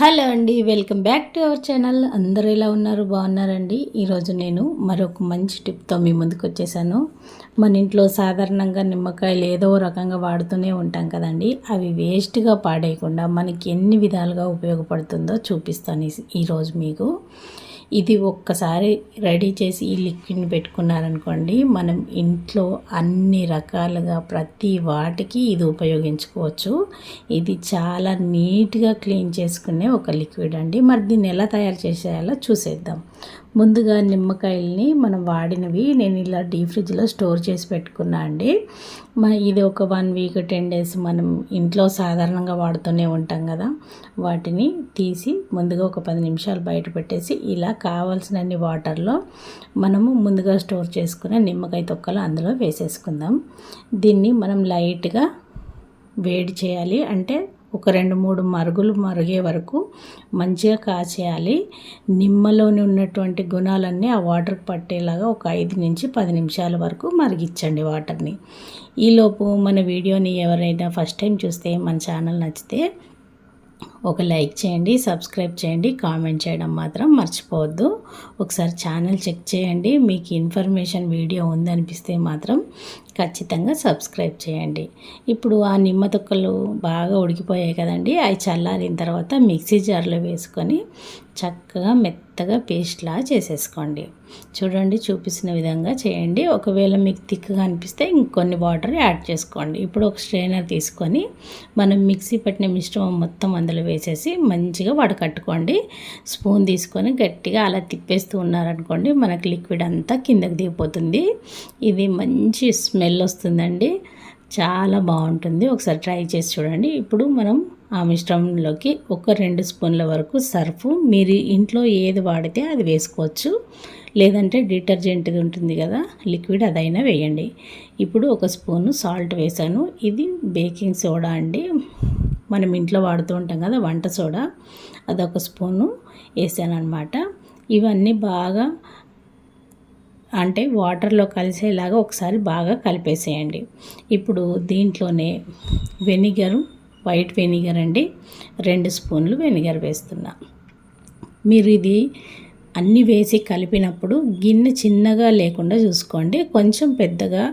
Hello అండి, welcome back to our channel. అందరూ ఎలా ఉన్నారు? బాగున్నారండి. ఈరోజు నేను మరొక మంచి టిప్తో మీ ముందుకు వచ్చేసాను. మన ఇంట్లో సాధారణంగా నిమ్మకాయలు ఏదో రకంగా వాడుతూనే ఉంటాం కదండి. అవి వేస్ట్గా పాడేయకుండా మనకి ఎన్ని విధాలుగా ఉపయోగపడుతుందో చూపిస్తాను ఈరోజు మీకు. ఇది ఒక్కసారి రెడీ చేసి ఈ లిక్విడ్ని పెట్టుకున్నారనుకోండి, మనం ఇంట్లో అన్ని రకాలుగా ప్రతి వాటికి ఇది ఉపయోగించుకోవచ్చు. ఇది చాలా నీట్గా క్లీన్ చేసుకునే ఒక లిక్విడ్ అండి. మరి దీన్ని ఎలా తయారు చేసేయాలో చూసేద్దాం. ముందుగా నిమ్మకాయల్ని మనం వాడినవి నేను ఇలా డీప్ ఫ్రిడ్జ్లో స్టోర్ చేసి పెట్టుకున్నా అండి. ఇది ఒక 1 వీక్ 10 డేస్ మనం ఇంట్లో సాధారణంగా వాడుతూనే ఉంటాం కదా. వాటిని తీసి ముందుగా ఒక 10 నిమిషాలు బయట పెట్టేసి ఇలా కావాల్సినన్ని వాటర్లో మనము ముందుగా స్టోర్ చేసుకునే నిమ్మకాయ తొక్కలు అందులో వేసేసుకుందాం. దీన్ని మనం లైట్గా వేడి చేయాలి, అంటే ఒక 2-3 మరుగులు మరిగే వరకు మంచిగా కాచేయాలి. నిమ్మలోని ఉన్నటువంటి గుణాలన్నీ ఆ వాటర్కి పట్టేలాగా ఒక 5 నుంచి 10 నిమిషాల వరకు మరిగించండి వాటర్ని. ఈలోపు మన వీడియోని ఎవరైనా ఫస్ట్ టైం చూస్తే మన ఛానల్ నచ్చితే ఒక లైక్ చేయండి, సబ్స్క్రైబ్ చేయండి, కామెంట్ చేయడం మాత్రం మర్చిపోవద్దు. ఒకసారి ఛానల్ చెక్ చేయండి. మీకు ఇన్ఫర్మేషన్ వీడియో ఉందనిపిస్తే మాత్రం ఖచ్చితంగా సబ్స్క్రైబ్ చేయండి. ఇప్పుడు ఆ నిమ్మ తొక్కలు బాగా ఉడికిపోయాయి కదండి. అవి చల్లారిన తర్వాత మిక్సీ జార్లో వేసుకొని చక్కగా మెత్తగా పేస్ట్లా చేసేసుకోండి. చూడండి, చూపిస్తున్న విధంగా చేయండి. ఒకవేళ మీకు థిక్గా అనిపిస్తే ఇంకొన్ని వాటర్ యాడ్ చేసుకోండి. ఇప్పుడు ఒక స్ట్రైనర్ తీసుకొని మనం మిక్సీ పట్టిన మిశ్రమం మొత్తం అందులో వేసేసి మంచిగా వడకట్టుకోండి. స్పూన్ తీసుకొని గట్టిగా అలా తిప్పేస్తూ ఉన్నారనుకోండి, మనకు లిక్విడ్ అంతా కిందకి దిగిపోతుంది. ఇది మంచి స్మెల్ వస్తుందండి, చాలా బాగుంటుంది. ఒకసారి ట్రై చేసి చూడండి. ఇప్పుడు మనం ఆ మిశ్రమంలోకి ఒక 2 స్పూన్ల వరకు సర్ఫ్, మీరు ఇంట్లో ఏది వాడితే అది వేసుకోవచ్చు, లేదంటే డిటర్జెంట్ది ఉంటుంది కదా లిక్విడ్, అదైనా వేయండి. ఇప్పుడు ఒక స్పూను సాల్ట్ వేసాను. ఇది బేకింగ్ సోడా అండి, మనం ఇంట్లో వాడుతూ ఉంటాం కదా వంట సోడా, అదొక స్పూను వేసాను అనమాట. ఇవన్నీ బాగా అంటే వాటర్లో కలిసేలాగా ఒకసారి బాగా కలిపేసేయండి. ఇప్పుడు దీంట్లోనే వెనిగరు, వైట్ వెనిగర్ అండి, 2 స్పూన్లు వెనిగర్ వేస్తున్నా. మీరు ఇది అన్నీ వేసి కలిపినప్పుడు గిన్నె చిన్నగా లేకుండా చూసుకోండి, కొంచెం పెద్దగా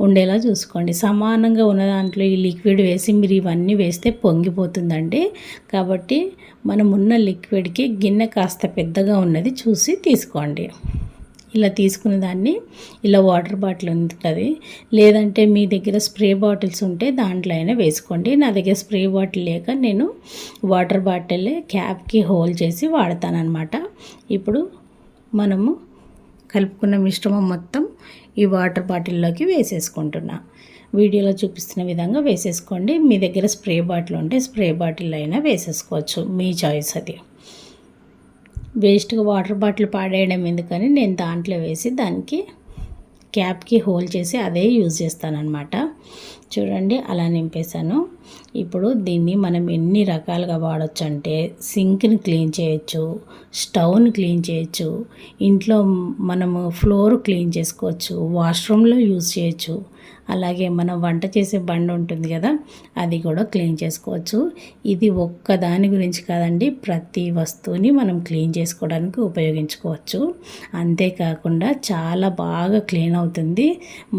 ఉండేలా చూసుకోండి. సమానంగా ఉన్న దాంట్లో ఈ లిక్విడ్ వేసి మీరు ఇవన్నీ వేస్తే పొంగిపోతుందండి. కాబట్టి మనం ఉన్న లిక్విడ్కి గిన్నె కాస్త పెద్దగా ఉన్నది చూసి తీసుకోండి. ఇలా తీసుకున్న దాన్ని ఇలా వాటర్ బాటిల్ ఉంటుంది, లేదంటే మీ దగ్గర స్ప్రే బాటిల్స్ ఉంటే దాంట్లో అయినా వేసుకోండి. నా దగ్గర స్ప్రే బాటిల్ లేక నేను వాటర్ బాటిల్ క్యాప్కి హోల్ చేసి వాడతానన్నమాట. ఇప్పుడు మనము కలుపుకున్న మిశ్రమం మొత్తం ఈ వాటర్ బాటిల్లోకి వేసేసుకుంటున్నా. వీడియోలో చూపిస్తున్న విధంగా వేసేసుకోండి. మీ దగ్గర స్ప్రే బాటిల్ ఉంటే స్ప్రే బాటిల్ అయినా వేసేసుకోవచ్చు, మీ చాయిస్ అది. వేస్ట్గా వాటర్ బాటిల్ పాడేయడం ఎందుకని నేను దాంట్లో వేసి దానికి క్యాప్కి హోల్ చేసి అదే యూజ్ చేస్తానన్నమాట. చూడండి, అలా నింపేశాను. ఇప్పుడు దీన్ని మనం ఎన్ని రకాలుగా వాడచ్చు అంటే, సింక్ని క్లీన్ చేయొచ్చు, స్టవ్ని క్లీన్ చేయొచ్చు, ఇంట్లో మనము ఫ్లోర్ క్లీన్ చేసుకోవచ్చు, వాష్రూమ్లో యూజ్ చేయొచ్చు, అలాగే మనం వంట చేసే బండి ఉంటుంది కదా అది కూడా క్లీన్ చేసుకోవచ్చు. ఇది ఒక్క దాని గురించి కాదండి, ప్రతి వస్తువుని మనం క్లీన్ చేసుకోవడానికి ఉపయోగించుకోవచ్చు. అంతేకాకుండా చాలా బాగా క్లీన్ అవుతుంది,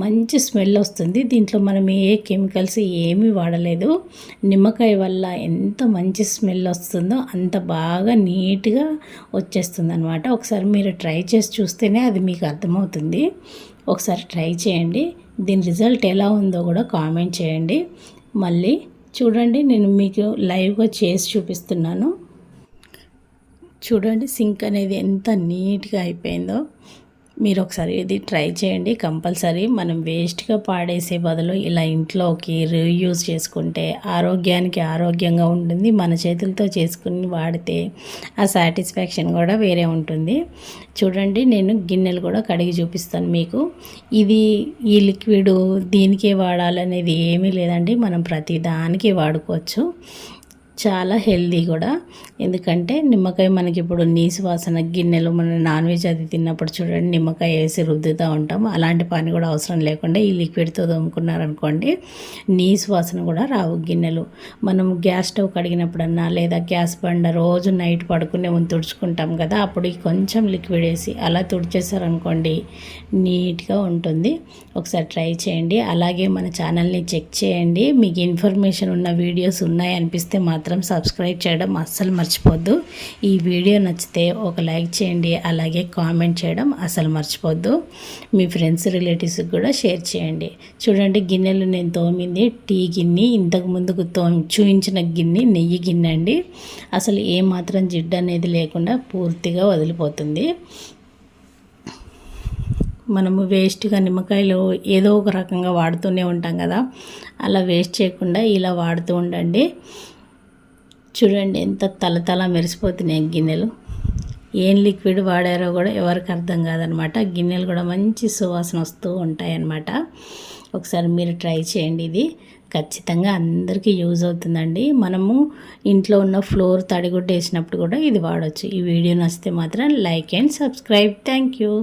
మంచి స్మెల్ వస్తుంది. దీంట్లో మనం ఏ కెమికల్స్ ఏమీ వాడలేదు. నిమ్మకాయ వల్ల ఎంత మంచి స్మెల్ వస్తుందో అంత బాగా నీట్గా వచ్చేస్తుంది అనమాట. ఒకసారి మీరు ట్రై చేసి చూస్తేనే అది మీకు అర్థమవుతుంది. ఒకసారి ట్రై చేయండి. దీని రిజల్ట్ ఎలా ఉందో కూడా కామెంట్ చేయండి. మళ్ళీ చూడండి, నేను మీకు లైవ్గా చేసి చూపిస్తున్నాను. చూడండి, సింక్ అనేది ఎంత నీట్గా అయిపోయిందో. మీరు ఒకసారి ఇది ట్రై చేయండి కంపల్సరీ. మనం వేస్ట్గా పాడేసే బదులు ఇలా ఇంట్లోకి రీయూజ్ చేసుకుంటే ఆరోగ్యానికి ఆరోగ్యంగా ఉంటుంది. మన చేతులతో చేసుకుని వాడితే ఆ సాటిస్ఫాక్షన్ కూడా వేరే ఉంటుంది. చూడండి, నేను గిన్నెలు కూడా కడిగి చూపిస్తాను మీకు. ఈ లిక్విడ్ దీనికే వాడాలనేది ఏమీ లేదండి, మనం ప్రతి దానికి వాడుకోవచ్చు. చాలా హెల్దీ కూడా. ఎందుకంటే నిమ్మకాయ మనకి ఇప్పుడు నీసు వాసన గిన్నెలు మన నాన్ వెజ్ అది తిన్నప్పుడు చూడండి నిమ్మకాయ వేసి రుద్దుతూ ఉంటాం. అలాంటి పని కూడా అవసరం లేకుండా ఈ లిక్విడ్తో తోముకున్నారనుకోండి నీసు వాసన కూడా రావు గిన్నెలు. మనం గ్యాస్ స్టవ్ కడిగినప్పుడన్నా లేదా గ్యాస్ బండ రోజు నైట్ పడుకునే ముందు తుడుచుకుంటాం కదా, అప్పుడు కొంచెం లిక్విడ్ వేసి అలా తుడిచేసారనుకోండి నీట్గా ఉంటుంది. ఒకసారి ట్రై చేయండి. అలాగే మన ఛానల్ని చెక్ చేయండి. మీకు ఇన్ఫర్మేషన్ ఉన్న వీడియోస్ ఉన్నాయి అనిపిస్తే మాత్రం సబ్స్క్రైబ్ చేయడం అస్సలు మర్చిపోద్దు. ఈ వీడియో నచ్చితే ఒక లైక్ చేయండి. అలాగే కామెంట్ చేయడం అసలు మర్చిపోద్దు. మీ ఫ్రెండ్స్ రిలేటివ్స్కి కూడా షేర్ చేయండి. చూడండి గిన్నెలు నేను తోమింది టీ గిన్నె, ఇంతకు ముందుకు చూయించిన గిన్నె నెయ్యి గిన్నె అండి. అసలు ఏమాత్రం జిడ్డు అనేది లేకుండా పూర్తిగా వదిలిపోతుంది. మనము వేస్ట్గా నిమ్మకాయలు ఏదో ఒక రకంగా వాడుతూనే ఉంటాం కదా, అలా వేస్ట్ చేయకుండా ఇలా వాడుతూ ఉండండి. చూడండి ఎంత తలతల మెరిసిపోతున్నాయి గిన్నెలు. ఏం లిక్విడ్ వాడారో కూడా ఎవరికి అర్థం కాదనమాట. గిన్నెలు కూడా మంచి సువాసన వస్తూ ఉంటాయన్నమాట. ఒకసారి మీరు ట్రై చేయండి. ఇది ఖచ్చితంగా అందరికీ యూజ్ అవుతుందండి. మనము ఇంట్లో ఉన్న ఫ్లోర్ తడిగుడ్డ వేసినప్పుడు కూడా ఇది వాడవచ్చు. ఈ వీడియో నచ్చితే మాత్రం like and subscribe. Thank you.